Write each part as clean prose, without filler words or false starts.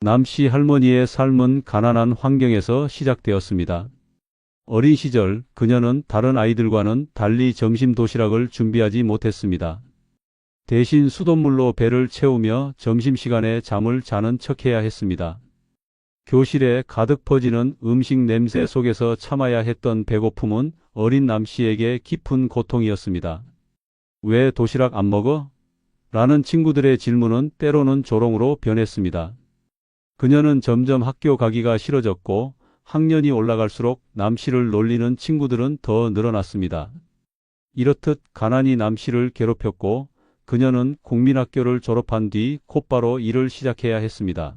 남씨 할머니의 삶은 가난한 환경에서 시작되었습니다. 어린 시절 그녀는 다른 아이들과는 달리 점심 도시락을 준비하지 못했습니다. 대신 수돗물로 배를 채우며 점심시간에 잠을 자는 척해야 했습니다. 교실에 가득 퍼지는 음식 냄새 속에서 참아야 했던 배고픔은 어린 남씨에게 깊은 고통이었습니다. 왜 도시락 안 먹어? 라는 친구들의 질문은 때로는 조롱으로 변했습니다. 그녀는 점점 학교 가기가 싫어졌고 학년이 올라갈수록 남씨를 놀리는 친구들은 더 늘어났습니다. 이렇듯 가난이 남씨를 괴롭혔고 그녀는 국민학교를 졸업한 뒤 곧바로 일을 시작해야 했습니다.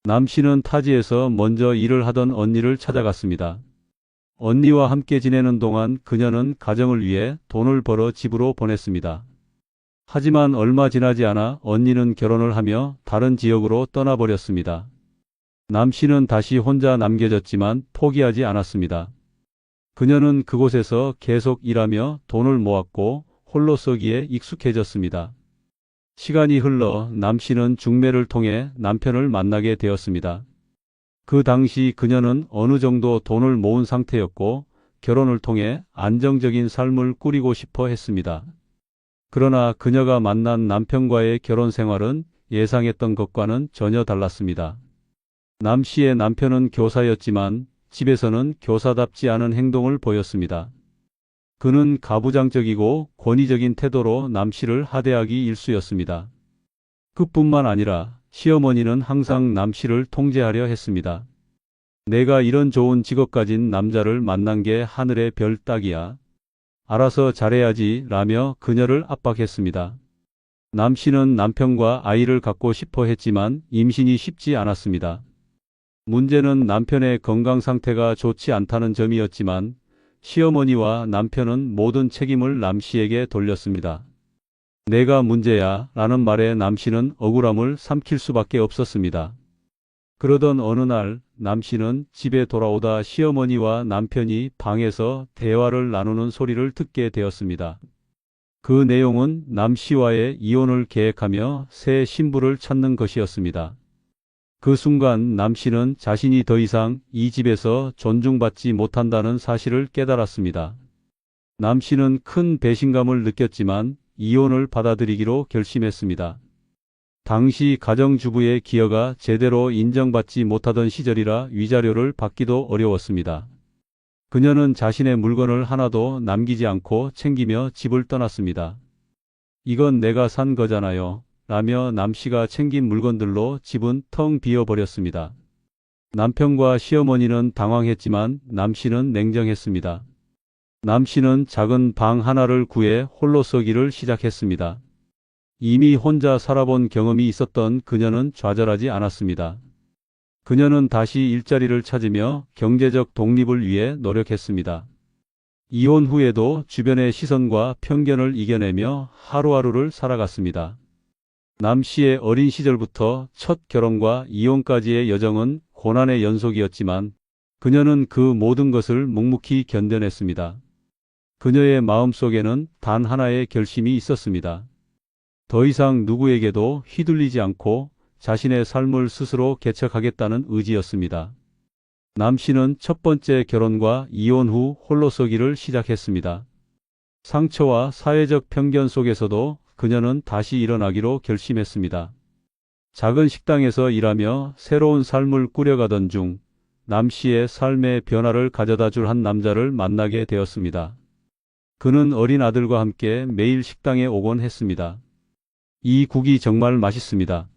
남씨는 타지에서 먼저 일을 하던 언니를 찾아갔습니다. 언니와 함께 지내는 동안 그녀는 가정을 위해 돈을 벌어 집으로 보냈습니다. 하지만 얼마 지나지 않아 언니는 결혼을 하며 다른 지역으로 떠나버렸습니다. 남씨는 다시 혼자 남겨졌지만 포기하지 않았습니다. 그녀는 그곳에서 계속 일하며 돈을 모았고 홀로 서기에 익숙해졌습니다. 시간이 흘러 남씨는 중매를 통해 남편을 만나게 되었습니다. 그 당시 그녀는 어느 정도 돈을 모은 상태였고 결혼을 통해 안정적인 삶을 꾸리고 싶어 했습니다. 그러나 그녀가 만난 남편과의 결혼 생활은 예상했던 것과는 전혀 달랐습니다. 남씨의 남편은 교사였지만 집에서는 교사답지 않은 행동을 보였습니다. 그는 가부장적이고 권위적인 태도로 남씨를 하대하기 일쑤였습니다. 그뿐만 아니라 시어머니는 항상 남씨를 통제하려 했습니다. 내가 이런 좋은 직업 가진 남자를 만난 게 하늘의 별 따기야. 알아서 잘해야지 라며 그녀를 압박했습니다. 남씨는 남편과 아이를 갖고 싶어 했지만 임신이 쉽지 않았습니다. 문제는 남편의 건강 상태가 좋지 않다는 점이었지만 시어머니와 남편은 모든 책임을 남씨에게 돌렸습니다. 내가 문제야 라는 말에 남씨는 억울함을 삼킬 수밖에 없었습니다. 그러던 어느 날 남씨는 집에 돌아오다 시어머니와 남편이 방에서 대화를 나누는 소리를 듣게 되었습니다. 그 내용은 남씨와의 이혼을 계획하며 새 신부를 찾는 것이었습니다. 그 순간 남씨는 자신이 더 이상 이 집에서 존중받지 못한다는 사실을 깨달았습니다. 남씨는 큰 배신감을 느꼈지만 이혼을 받아들이기로 결심했습니다. 당시 가정주부의 기여가 제대로 인정받지 못하던 시절이라 위자료를 받기도 어려웠습니다. 그녀는 자신의 물건을 하나도 남기지 않고 챙기며 집을 떠났습니다. 이건 내가 산 거잖아요. 라며 남씨가 챙긴 물건들로 집은 텅 비어버렸습니다. 남편과 시어머니는 당황했지만 남씨는 냉정했습니다. 남씨는 작은 방 하나를 구해 홀로 서기를 시작했습니다. 이미 혼자 살아본 경험이 있었던 그녀는 좌절하지 않았습니다. 그녀는 다시 일자리를 찾으며 경제적 독립을 위해 노력했습니다. 이혼 후에도 주변의 시선과 편견을 이겨내며 하루하루를 살아갔습니다. 남씨의 어린 시절부터 첫 결혼과 이혼까지의 여정은 고난의 연속이었지만 그녀는 그 모든 것을 묵묵히 견뎌냈습니다. 그녀의 마음속에는 단 하나의 결심이 있었습니다. 더 이상 누구에게도 휘둘리지 않고 자신의 삶을 스스로 개척하겠다는 의지였습니다. 남씨는 첫 번째 결혼과 이혼 후 홀로 서기를 시작했습니다. 상처와 사회적 편견 속에서도 그녀는 다시 일어나기로 결심했습니다. 작은 식당에서 일하며 새로운 삶을 꾸려가던 중 남씨의 삶의 변화를 가져다 줄 한 남자를 만나게 되었습니다. 그는 어린 아들과 함께 매일 식당에 오곤 했습니다. 이 국이 정말 맛있습니다.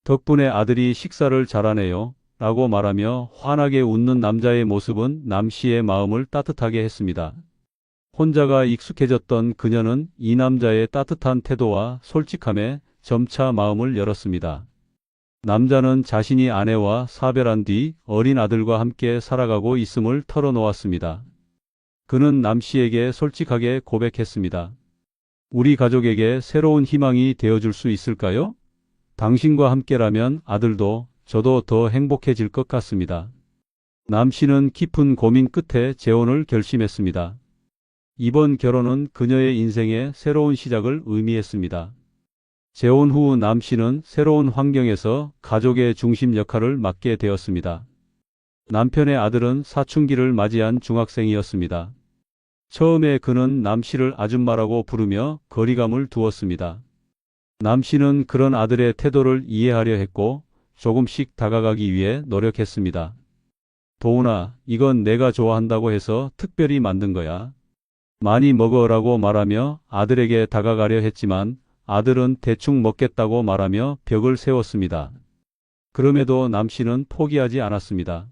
덕분에 아들이 식사를 잘하네요. 라고 말하며 환하게 웃는 남자의 모습은 남씨의 마음을 따뜻하게 했습니다. 혼자가 익숙해졌던 그녀는 이 남자의 따뜻한 태도와 솔직함에 점차 마음을 열었습니다. 남자는 자신이 아내와 사별한 뒤 어린 아들과 함께 살아가고 있음을 털어놓았습니다. 그는 남씨에게 솔직하게 고백했습니다. 우리 가족에게 새로운 희망이 되어줄 수 있을까요? 당신과 함께라면 아들도 저도 더 행복해질 것 같습니다. 남씨는 깊은 고민 끝에 재혼을 결심했습니다. 이번 결혼은 그녀의 인생의 새로운 시작을 의미했습니다. 재혼 후 남 씨는 새로운 환경에서 가족의 중심 역할을 맡게 되었습니다. 남편의 아들은 사춘기를 맞이한 중학생이었습니다. 처음에 그는 남 씨를 아줌마라고 부르며 거리감을 두었습니다. 남 씨는 그런 아들의 태도를 이해하려 했고 조금씩 다가가기 위해 노력했습니다. 도훈아, 이건 내가 좋아한다고 해서 특별히 만든 거야. 많이 먹어라고 말하며 아들에게 다가가려 했지만 아들은 대충 먹겠다고 말하며 벽을 세웠습니다. 그럼에도 남 씨는 포기하지 않았습니다.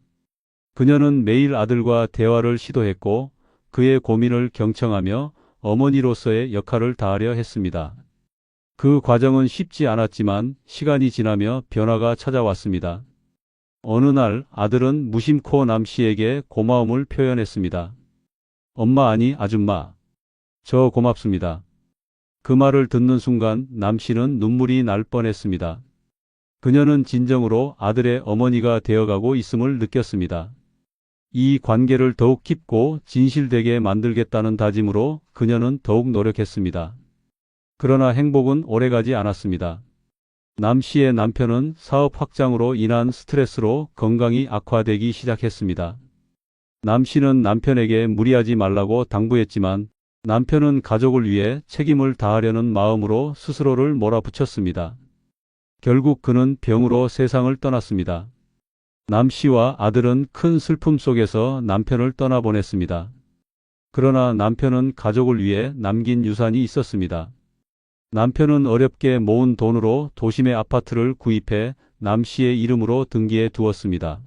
그녀는 매일 아들과 대화를 시도했고 그의 고민을 경청하며 어머니로서의 역할을 다하려 했습니다. 그 과정은 쉽지 않았지만 시간이 지나며 변화가 찾아왔습니다. 어느 날 아들은 무심코 남 씨에게 고마움을 표현했습니다. 엄마 아니 아줌마. 저 고맙습니다. 그 말을 듣는 순간 남 씨는 눈물이 날 뻔했습니다. 그녀는 진정으로 아들의 어머니가 되어가고 있음을 느꼈습니다. 이 관계를 더욱 깊고 진실되게 만들겠다는 다짐으로 그녀는 더욱 노력했습니다. 그러나 행복은 오래가지 않았습니다. 남 씨의 남편은 사업 확장으로 인한 스트레스로 건강이 악화되기 시작했습니다. 남 씨는 남편에게 무리하지 말라고 당부했지만 남편은 가족을 위해 책임을 다하려는 마음으로 스스로를 몰아붙였습니다. 결국 그는 병으로 세상을 떠났습니다. 남 씨와 아들은 큰 슬픔 속에서 남편을 떠나보냈습니다. 그러나 남편은 가족을 위해 남긴 유산이 있었습니다. 남편은 어렵게 모은 돈으로 도심의 아파트를 구입해 남 씨의 이름으로 등기해 두었습니다.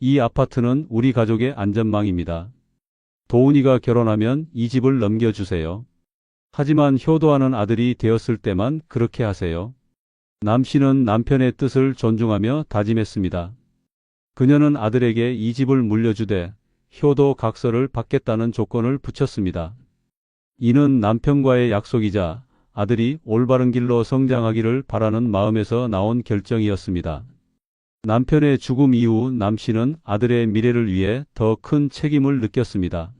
이 아파트는 우리 가족의 안전망입니다. 도훈이가 결혼하면 이 집을 넘겨주세요. 하지만 효도하는 아들이 되었을 때만 그렇게 하세요. 남 씨는 남편의 뜻을 존중하며 다짐했습니다. 그녀는 아들에게 이 집을 물려주되 효도 각서를 받겠다는 조건을 붙였습니다. 이는 남편과의 약속이자 아들이 올바른 길로 성장하기를 바라는 마음에서 나온 결정이었습니다. 남편의 죽음 이후 남 씨는 아들의 미래를 위해 더 큰 책임을 느꼈습니다.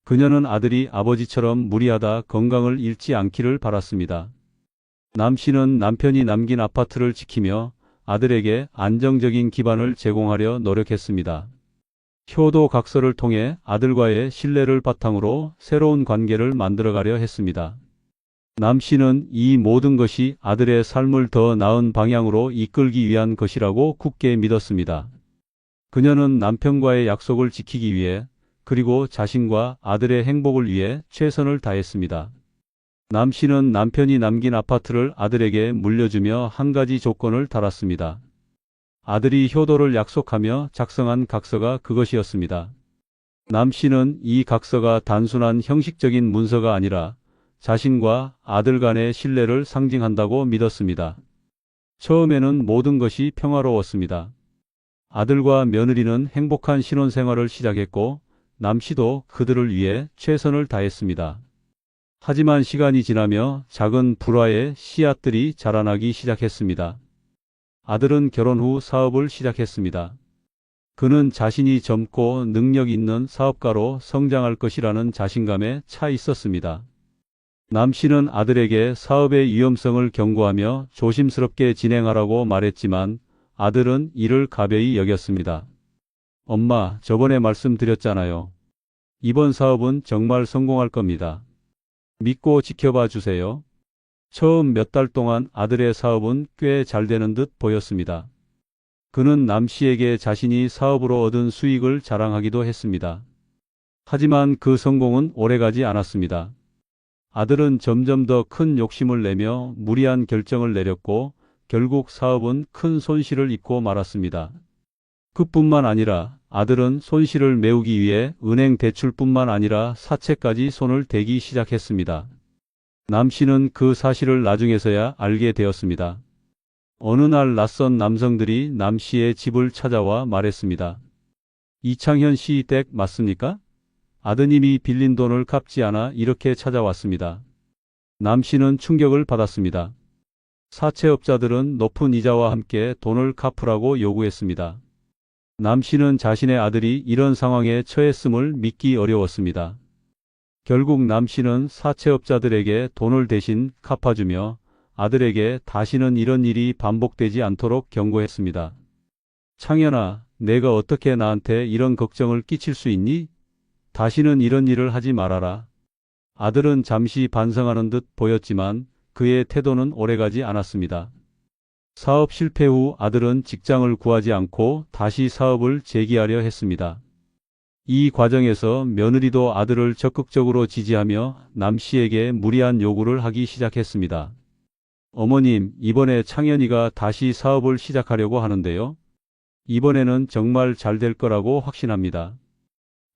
그녀는 아들이 아버지처럼 무리하다 건강을 잃지 않기를 바랐습니다. 남 씨는 남편이 남긴 아파트를 지키며 아들에게 안정적인 기반을 제공하려 노력했습니다. 효도 각서를 통해 아들과의 신뢰를 바탕으로 새로운 관계를 만들어가려 했습니다. 남 씨는 이 모든 것이 아들의 삶을 더 나은 방향으로 이끌기 위한 것이라고 굳게 믿었습니다. 그녀는 남편과의 약속을 지키기 위해 그리고 자신과 아들의 행복을 위해 최선을 다했습니다. 남 씨는 남편이 남긴 아파트를 아들에게 물려주며 한 가지 조건을 달았습니다. 아들이 효도를 약속하며 작성한 각서가 그것이었습니다. 남 씨는 이 각서가 단순한 형식적인 문서가 아니라 자신과 아들 간의 신뢰를 상징한다고 믿었습니다. 처음에는 모든 것이 평화로웠습니다. 아들과 며느리는 행복한 신혼생활을 시작했고 남 씨도 그들을 위해 최선을 다했습니다. 하지만 시간이 지나며 작은 불화의 씨앗들이 자라나기 시작했습니다. 아들은 결혼 후 사업을 시작했습니다. 그는 자신이 젊고 능력 있는 사업가로 성장할 것이라는 자신감에 차 있었습니다. 남 씨는 아들에게 사업의 위험성을 경고하며 조심스럽게 진행하라고 말했지만 아들은 이를 가벼이 여겼습니다. 엄마, 저번에 말씀드렸잖아요. 이번 사업은 정말 성공할 겁니다. 믿고 지켜봐 주세요. 처음 몇 달 동안 아들의 사업은 꽤 잘 되는 듯 보였습니다. 그는 남 씨에게 자신이 사업으로 얻은 수익을 자랑하기도 했습니다. 하지만 그 성공은 오래가지 않았습니다. 아들은 점점 더 큰 욕심을 내며 무리한 결정을 내렸고 결국 사업은 큰 손실을 입고 말았습니다. 그뿐만 아니라 아들은 손실을 메우기 위해 은행 대출뿐만 아니라 사채까지 손을 대기 시작했습니다. 남 씨는 그 사실을 나중에서야 알게 되었습니다. 어느 날 낯선 남성들이 남 씨의 집을 찾아와 말했습니다. 이창현 씨 댁 맞습니까? 아드님이 빌린 돈을 갚지 않아 이렇게 찾아왔습니다. 남 씨는 충격을 받았습니다. 사채업자들은 높은 이자와 함께 돈을 갚으라고 요구했습니다. 남 씨는 자신의 아들이 이런 상황에 처했음을 믿기 어려웠습니다. 결국 남 씨는 사채업자들에게 돈을 대신 갚아주며 아들에게 다시는 이런 일이 반복되지 않도록 경고했습니다. 창현아, 내가 어떻게 나한테 이런 걱정을 끼칠 수 있니? 다시는 이런 일을 하지 말아라. 아들은 잠시 반성하는 듯 보였지만 그의 태도는 오래가지 않았습니다. 사업 실패 후 아들은 직장을 구하지 않고 다시 사업을 재기하려 했습니다. 이 과정에서 며느리도 아들을 적극적으로 지지하며 남 씨에게 무리한 요구를 하기 시작했습니다. 어머님, 이번에 창현이가 다시 사업을 시작하려고 하는데요. 이번에는 정말 잘 될 거라고 확신합니다.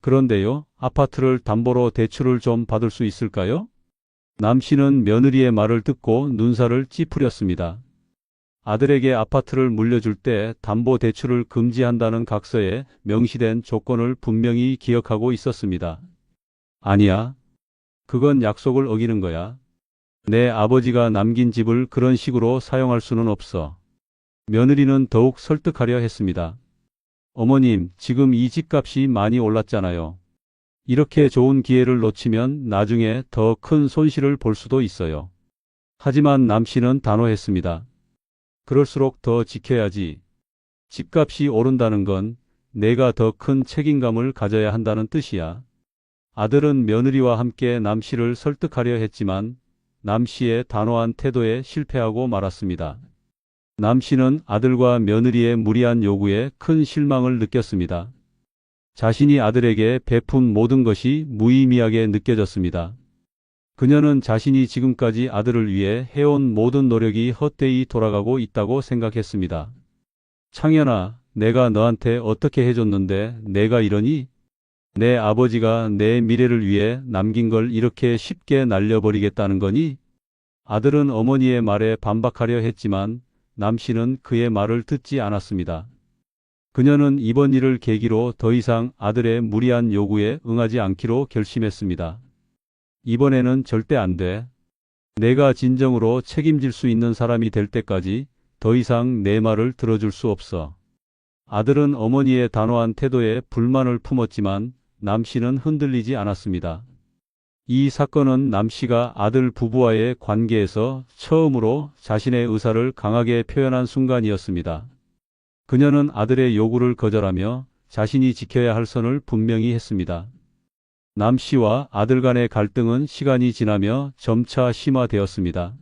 그런데요, 아파트를 담보로 대출을 좀 받을 수 있을까요? 남 씨는 며느리의 말을 듣고 눈살을 찌푸렸습니다. 아들에게 아파트를 물려줄 때 담보 대출을 금지한다는 각서에 명시된 조건을 분명히 기억하고 있었습니다. 아니야. 그건 약속을 어기는 거야. 내 아버지가 남긴 집을 그런 식으로 사용할 수는 없어. 며느리는 더욱 설득하려 했습니다. 어머님, 지금 이 집값이 많이 올랐잖아요. 이렇게 좋은 기회를 놓치면 나중에 더 큰 손실을 볼 수도 있어요. 하지만 남 씨는 단호했습니다. 그럴수록 더 지켜야지. 집값이 오른다는 건 내가 더 큰 책임감을 가져야 한다는 뜻이야. 아들은 며느리와 함께 남 씨를 설득하려 했지만 남 씨의 단호한 태도에 실패하고 말았습니다. 남 씨는 아들과 며느리의 무리한 요구에 큰 실망을 느꼈습니다. 자신이 아들에게 베푼 모든 것이 무의미하게 느껴졌습니다. 그녀는 자신이 지금까지 아들을 위해 해온 모든 노력이 헛되이 돌아가고 있다고 생각했습니다. 창현아, 내가 너한테 어떻게 해줬는데 내가 이러니? 내 아버지가 내 미래를 위해 남긴 걸 이렇게 쉽게 날려버리겠다는 거니? 아들은 어머니의 말에 반박하려 했지만 남 씨는 그의 말을 듣지 않았습니다. 그녀는 이번 일을 계기로 더 이상 아들의 무리한 요구에 응하지 않기로 결심했습니다. 이번에는 절대 안 돼. 내가 진정으로 책임질 수 있는 사람이 될 때까지 더 이상 내 말을 들어줄 수 없어. 아들은 어머니의 단호한 태도에 불만을 품었지만 남 씨는 흔들리지 않았습니다. 이 사건은 남 씨가 아들 부부와의 관계에서 처음으로 자신의 의사를 강하게 표현한 순간이었습니다. 그녀는 아들의 요구를 거절하며 자신이 지켜야 할 선을 분명히 했습니다. 남 씨와 아들 간의 갈등은 시간이 지나며 점차 심화되었습니다.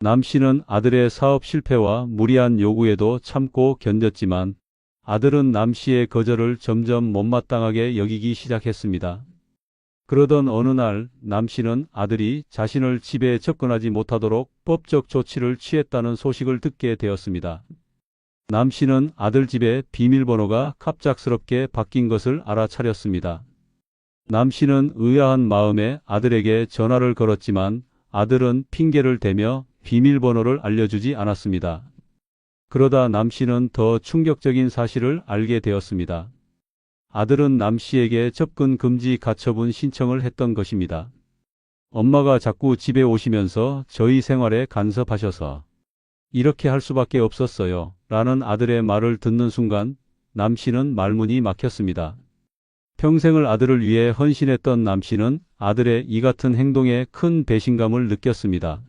남 씨는 아들의 사업 실패와 무리한 요구에도 참고 견뎠지만 아들은 남 씨의 거절을 점점 못마땅하게 여기기 시작했습니다. 그러던 어느 날 남 씨는 아들이 자신을 집에 접근하지 못하도록 법적 조치를 취했다는 소식을 듣게 되었습니다. 남 씨는 아들 집의 비밀번호가 갑작스럽게 바뀐 것을 알아차렸습니다. 남 씨는 의아한 마음에 아들에게 전화를 걸었지만 아들은 핑계를 대며 비밀번호를 알려주지 않았습니다. 그러다 남 씨는 더 충격적인 사실을 알게 되었습니다. 아들은 남 씨에게 접근 금지 가처분 신청을 했던 것입니다. 엄마가 자꾸 집에 오시면서 저희 생활에 간섭하셔서 이렇게 할 수밖에 없었어요. 라는 아들의 말을 듣는 순간 남 씨는 말문이 막혔습니다. 평생을 아들을 위해 헌신했던 남 씨는 아들의 이 같은 행동에 큰 배신감을 느꼈습니다.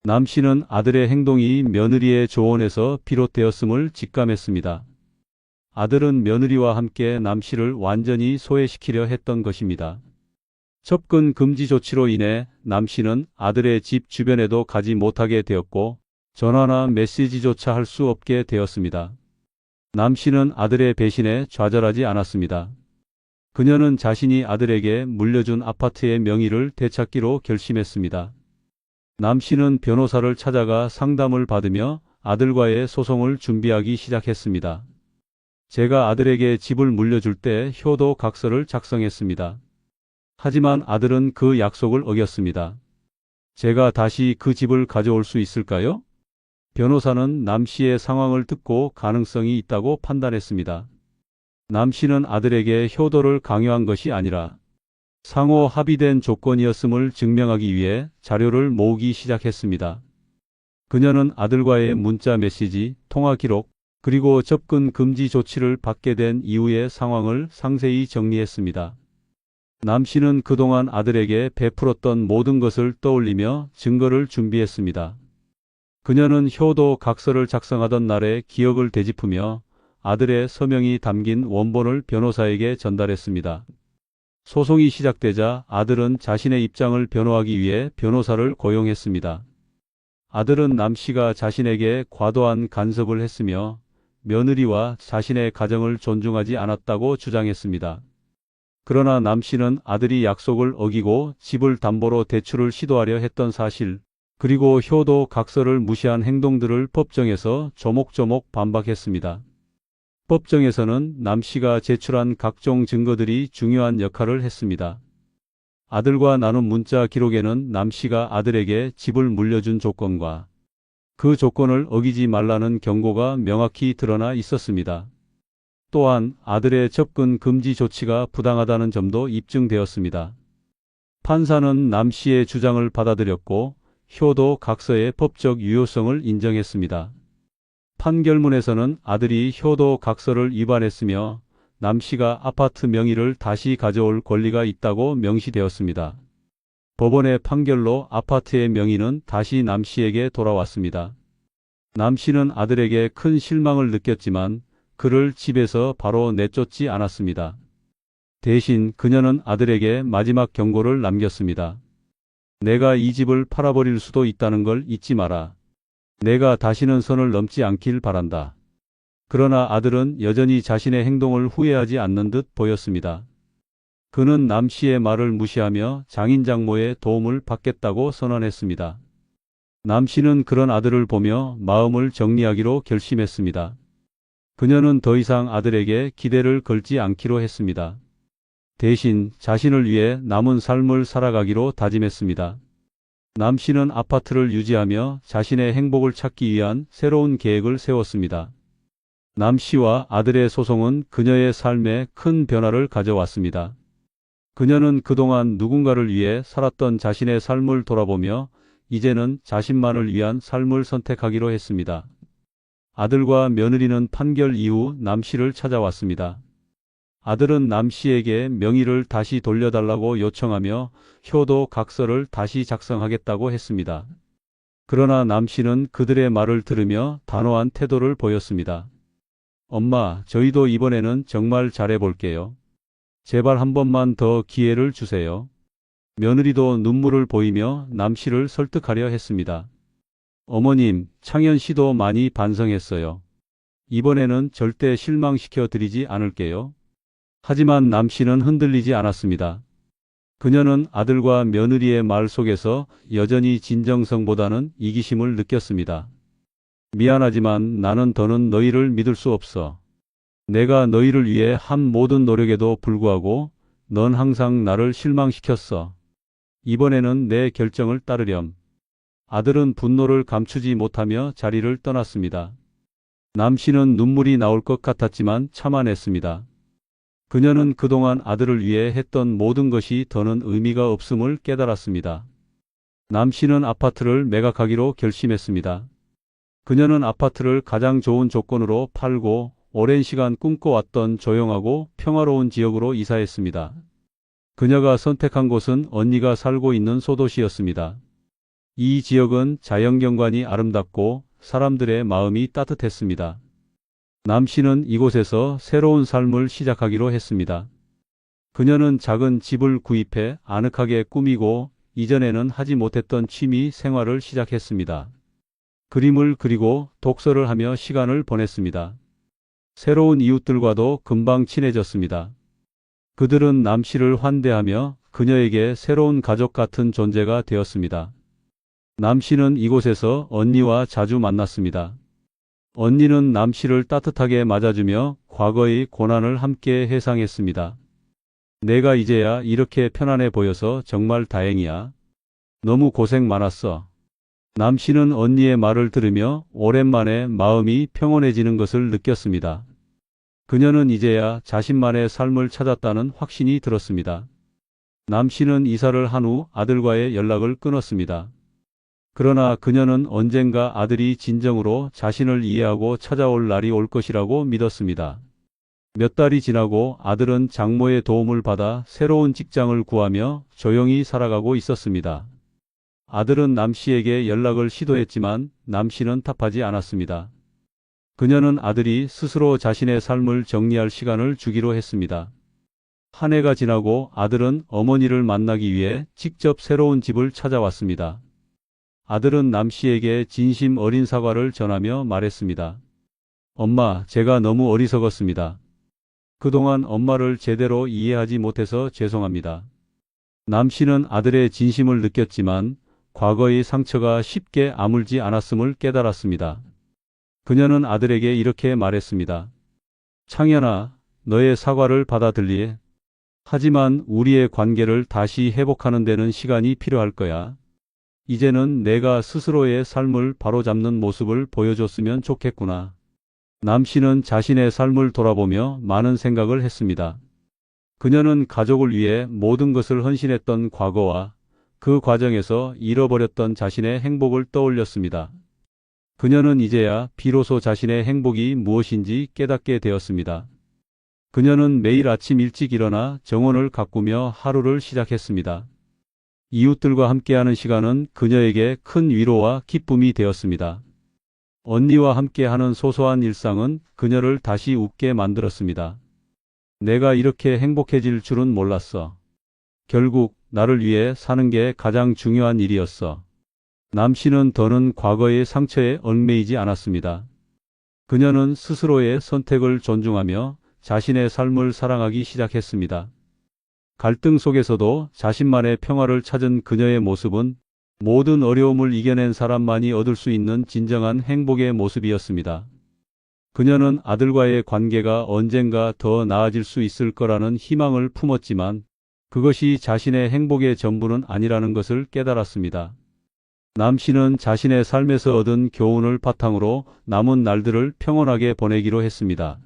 남 씨는 아들의 행동이 며느리의 조언에서 비롯되었음을 직감했습니다. 아들은 며느리와 함께 남 씨를 완전히 소외시키려 했던 것입니다. 접근 금지 조치로 인해 남 씨는 아들의 집 주변에도 가지 못하게 되었고 전화나 메시지조차 할 수 없게 되었습니다. 남 씨는 아들의 배신에 좌절하지 않았습니다. 그녀는 자신이 아들에게 물려준 아파트의 명의를 되찾기로 결심했습니다. 남 씨는 변호사를 찾아가 상담을 받으며 아들과의 소송을 준비하기 시작했습니다. 제가 아들에게 집을 물려줄 때 효도 각서를 작성했습니다. 하지만 아들은 그 약속을 어겼습니다. 제가 다시 그 집을 가져올 수 있을까요? 변호사는 남 씨의 상황을 듣고 가능성이 있다고 판단했습니다. 남 씨는 아들에게 효도를 강요한 것이 아니라 상호 합의된 조건이었음을 증명하기 위해 자료를 모으기 시작했습니다. 그녀는 아들과의 문자 메시지, 통화 기록, 그리고 접근 금지 조치를 받게 된 이후의 상황을 상세히 정리했습니다. 남 씨는 그동안 아들에게 베풀었던 모든 것을 떠올리며 증거를 준비했습니다. 그녀는 효도 각서를 작성하던 날의 기억을 되짚으며 아들의 서명이 담긴 원본을 변호사에게 전달했습니다. 소송이 시작되자 아들은 자신의 입장을 변호하기 위해 변호사를 고용했습니다. 아들은 남 씨가 자신에게 과도한 간섭을 했으며 며느리와 자신의 가정을 존중하지 않았다고 주장했습니다. 그러나 남 씨는 아들이 약속을 어기고 집을 담보로 대출을 시도하려 했던 사실, 그리고 효도 각서를 무시한 행동들을 법정에서 조목조목 반박했습니다. 법정에서는 남 씨가 제출한 각종 증거들이 중요한 역할을 했습니다. 아들과 나눈 문자 기록에는 남 씨가 아들에게 집을 물려준 조건과 그 조건을 어기지 말라는 경고가 명확히 드러나 있었습니다. 또한 아들의 접근 금지 조치가 부당하다는 점도 입증되었습니다. 판사는 남 씨의 주장을 받아들였고 효도 각서의 법적 유효성을 인정했습니다. 판결문에서는 아들이 효도 각서를 위반했으며 남 씨가 아파트 명의를 다시 가져올 권리가 있다고 명시되었습니다. 법원의 판결로 아파트의 명의는 다시 남 씨에게 돌아왔습니다. 남 씨는 아들에게 큰 실망을 느꼈지만 그를 집에서 바로 내쫓지 않았습니다. 대신 그녀는 아들에게 마지막 경고를 남겼습니다. 내가 이 집을 팔아버릴 수도 있다는 걸 잊지 마라. 내가 다시는 선을 넘지 않길 바란다. 그러나 아들은 여전히 자신의 행동을 후회하지 않는 듯 보였습니다. 그는 남 씨의 말을 무시하며 장인 장모의 도움을 받겠다고 선언했습니다. 남 씨는 그런 아들을 보며 마음을 정리하기로 결심했습니다. 그녀는 더 이상 아들에게 기대를 걸지 않기로 했습니다. 대신 자신을 위해 남은 삶을 살아가기로 다짐했습니다. 남 씨는 아파트를 유지하며 자신의 행복을 찾기 위한 새로운 계획을 세웠습니다. 남 씨와 아들의 소송은 그녀의 삶에 큰 변화를 가져왔습니다. 그녀는 그동안 누군가를 위해 살았던 자신의 삶을 돌아보며 이제는 자신만을 위한 삶을 선택하기로 했습니다. 아들과 며느리는 판결 이후 남 씨를 찾아왔습니다. 아들은 남 씨에게 명의를 다시 돌려달라고 요청하며 효도 각서를 다시 작성하겠다고 했습니다. 그러나 남 씨는 그들의 말을 들으며 단호한 태도를 보였습니다. 엄마, 저희도 이번에는 정말 잘해볼게요. 제발 한 번만 더 기회를 주세요. 며느리도 눈물을 보이며 남 씨를 설득하려 했습니다. 어머님, 창현 씨도 많이 반성했어요. 이번에는 절대 실망시켜 드리지 않을게요. 하지만 남 씨는 흔들리지 않았습니다. 그녀는 아들과 며느리의 말 속에서 여전히 진정성보다는 이기심을 느꼈습니다. 미안하지만 나는 더는 너희를 믿을 수 없어. 내가 너희를 위해 한 모든 노력에도 불구하고 넌 항상 나를 실망시켰어. 이번에는 내 결정을 따르렴. 아들은 분노를 감추지 못하며 자리를 떠났습니다. 남 씨는 눈물이 나올 것 같았지만 참아냈습니다. 그녀는 그동안 아들을 위해 했던 모든 것이 더는 의미가 없음을 깨달았습니다. 남 씨는 아파트를 매각하기로 결심했습니다. 그녀는 아파트를 가장 좋은 조건으로 팔고 오랜 시간 꿈꿔왔던 조용하고 평화로운 지역으로 이사했습니다. 그녀가 선택한 곳은 언니가 살고 있는 소도시였습니다. 이 지역은 자연경관이 아름답고 사람들의 마음이 따뜻했습니다. 남 씨는 이곳에서 새로운 삶을 시작하기로 했습니다. 그녀는 작은 집을 구입해 아늑하게 꾸미고 이전에는 하지 못했던 취미 생활을 시작했습니다. 그림을 그리고 독서를 하며 시간을 보냈습니다. 새로운 이웃들과도 금방 친해졌습니다. 그들은 남 씨를 환대하며 그녀에게 새로운 가족 같은 존재가 되었습니다. 남 씨는 이곳에서 언니와 자주 만났습니다. 언니는 남 씨를 따뜻하게 맞아주며 과거의 고난을 함께 회상했습니다. 내가 이제야 이렇게 편안해 보여서 정말 다행이야. 너무 고생 많았어. 남 씨는 언니의 말을 들으며 오랜만에 마음이 평온해지는 것을 느꼈습니다. 그녀는 이제야 자신만의 삶을 찾았다는 확신이 들었습니다. 남 씨는 이사를 한 후 아들과의 연락을 끊었습니다. 그러나 그녀는 언젠가 아들이 진정으로 자신을 이해하고 찾아올 날이 올 것이라고 믿었습니다. 몇 달이 지나고 아들은 장모의 도움을 받아 새로운 직장을 구하며 조용히 살아가고 있었습니다. 아들은 남 씨에게 연락을 시도했지만 남 씨는 답하지 않았습니다. 그녀는 아들이 스스로 자신의 삶을 정리할 시간을 주기로 했습니다. 한 해가 지나고 아들은 어머니를 만나기 위해 직접 새로운 집을 찾아왔습니다. 아들은 남 씨에게 진심 어린 사과를 전하며 말했습니다. 엄마, 제가 너무 어리석었습니다. 그동안 엄마를 제대로 이해하지 못해서 죄송합니다. 남 씨는 아들의 진심을 느꼈지만 과거의 상처가 쉽게 아물지 않았음을 깨달았습니다. 그녀는 아들에게 이렇게 말했습니다. 창현아, 너의 사과를 받아들이해. 하지만 우리의 관계를 다시 회복하는 데는 시간이 필요할 거야. 이제는 내가 스스로의 삶을 바로잡는 모습을 보여줬으면 좋겠구나. 남 씨는 자신의 삶을 돌아보며 많은 생각을 했습니다. 그녀는 가족을 위해 모든 것을 헌신했던 과거와 그 과정에서 잃어버렸던 자신의 행복을 떠올렸습니다. 그녀는 이제야 비로소 자신의 행복이 무엇인지 깨닫게 되었습니다. 그녀는 매일 아침 일찍 일어나 정원을 가꾸며 하루를 시작했습니다. 이웃들과 함께하는 시간은 그녀에게 큰 위로와 기쁨이 되었습니다. 언니와 함께하는 소소한 일상은 그녀를 다시 웃게 만들었습니다. 내가 이렇게 행복해질 줄은 몰랐어. 결국 나를 위해 사는 게 가장 중요한 일이었어. 남 씨는 더는 과거의 상처에 얽매이지 않았습니다. 그녀는 스스로의 선택을 존중하며 자신의 삶을 사랑하기 시작했습니다. 갈등 속에서도 자신만의 평화를 찾은 그녀의 모습은 모든 어려움을 이겨낸 사람만이 얻을 수 있는 진정한 행복의 모습이었습니다. 그녀는 아들과의 관계가 언젠가 더 나아질 수 있을 거라는 희망을 품었지만 그것이 자신의 행복의 전부는 아니라는 것을 깨달았습니다. 남 씨는 자신의 삶에서 얻은 교훈을 바탕으로 남은 날들을 평온하게 보내기로 했습니다.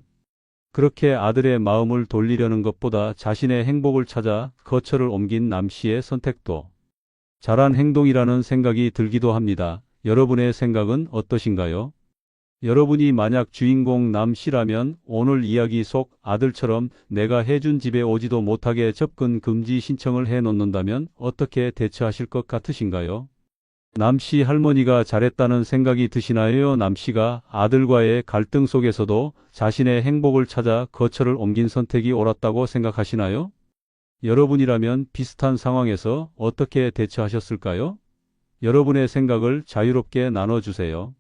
그렇게 아들의 마음을 돌리려는 것보다 자신의 행복을 찾아 거처를 옮긴 남 씨의 선택도 잘한 행동이라는 생각이 들기도 합니다. 여러분의 생각은 어떠신가요? 여러분이 만약 주인공 남 씨라면 오늘 이야기 속 아들처럼 내가 해준 집에 오지도 못하게 접근 금지 신청을 해놓는다면 어떻게 대처하실 것 같으신가요? 남 씨 할머니가 잘했다는 생각이 드시나요? 남 씨가 아들과의 갈등 속에서도 자신의 행복을 찾아 거처를 옮긴 선택이 옳았다고 생각하시나요? 여러분이라면 비슷한 상황에서 어떻게 대처하셨을까요? 여러분의 생각을 자유롭게 나눠주세요.